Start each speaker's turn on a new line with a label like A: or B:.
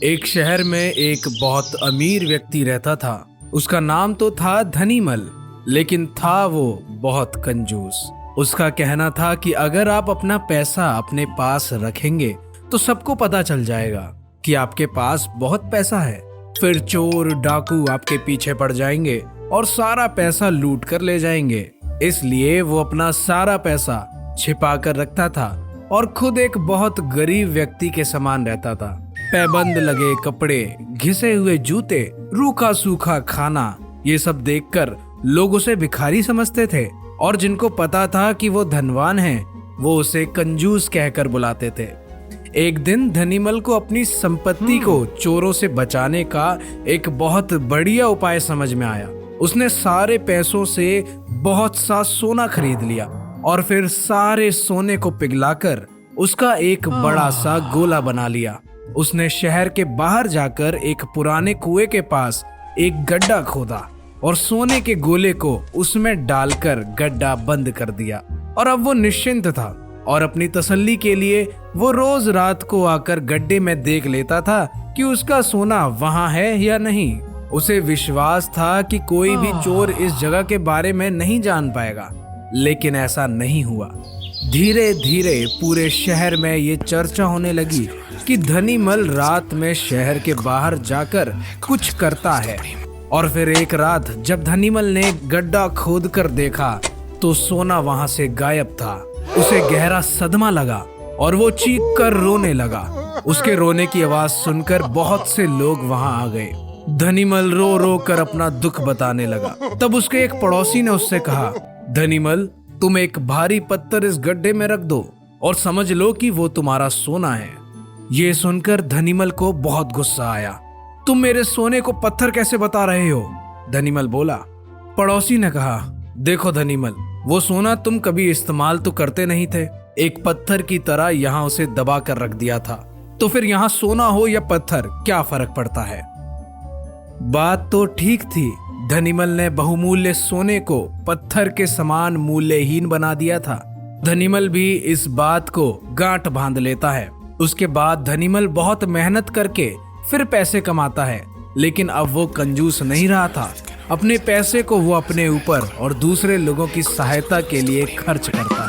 A: एक शहर में एक बहुत अमीर व्यक्ति रहता था। उसका नाम तो था धनीमल, लेकिन था वो बहुत कंजूस। उसका कहना था कि अगर आप अपना पैसा अपने पास रखेंगे तो सबको पता चल जाएगा कि आपके पास बहुत पैसा है। फिर चोर डाकू आपके पीछे पड़ जाएंगे और सारा पैसा लूट कर ले जाएंगे। इसलिए वो अपना सारा पैसा छिपा कर रखता था और खुद एक बहुत गरीब व्यक्ति के समान रहता था। पैबंद लगे कपड़े, घिसे हुए जूते, रूखा सूखा खाना, ये सब देखकर लोग उसे भिखारी समझते थे और जिनको पता था कि वो धनवान है वो उसे कंजूस कहकर बुलाते थे। एक दिन धनीमल को अपनी संपत्ति को चोरों से बचाने का एक बहुत बढ़िया उपाय समझ में आया। उसने सारे पैसों से बहुत सा सोना खरीद लिया और फिर सारे सोने को पिघलाकर उसका एक बड़ा सा गोला बना लिया। उसने शहर के बाहर जाकर एक पुराने कुएं के पास एक गड्ढा खोदा और सोने के गोले को उसमें डालकर गड्ढा बंद कर दिया। और अब वो निश्चिंत था और अपनी तसल्ली के लिए वो रोज रात को आकर गड्ढे में देख लेता था कि उसका सोना वहां है या नहीं। उसे विश्वास था कि कोई भी चोर इस जगह के बारे में नहीं जान पाएगा, लेकिन ऐसा नहीं हुआ। धीरे धीरे पूरे शहर में ये चर्चा होने लगी कि धनीमल रात में शहर के बाहर जाकर कुछ करता है। और फिर एक रात जब धनीमल ने गड्ढा खोद कर देखा तो सोना वहां से गायब था। उसे गहरा सदमा लगा और वो चीख कर रोने लगा। उसके रोने की आवाज सुनकर बहुत से लोग वहां आ गए। धनीमल रो रो कर अपना दुख बताने लगा। तब उसके एक पड़ोसी ने उससे कहा, धनीमल, तुम एक भारी पत्थर इस गड्ढे में रख दो और समझ लो कि वो तुम्हारा सोना है। ये सुनकर धनीमल को बहुत गुस्सा आया। तुम मेरे सोने को पत्थर कैसे बता रहे हो? धनीमल बोला। पड़ोसी ने कहा, देखो धनीमल, वो सोना तुम कभी इस्तेमाल तो करते नहीं थे। एक पत्थर की तरह यहाँ उसे दबा कर रख दिया था, तो फिर यहाँ सोना हो या पत्थर क्या फर्क पड़ता है? बात तो ठीक थी। धनीमल ने बहुमूल्य सोने को पत्थर के समान मूल्यहीन बना दिया था। धनीमल भी इस बात को गांठ बांध लेता है। उसके बाद धनीमल बहुत मेहनत करके फिर पैसे कमाता है, लेकिन अब वो कंजूस नहीं रहा था। अपने पैसे को वो अपने ऊपर और दूसरे लोगों की सहायता के लिए खर्च करता है।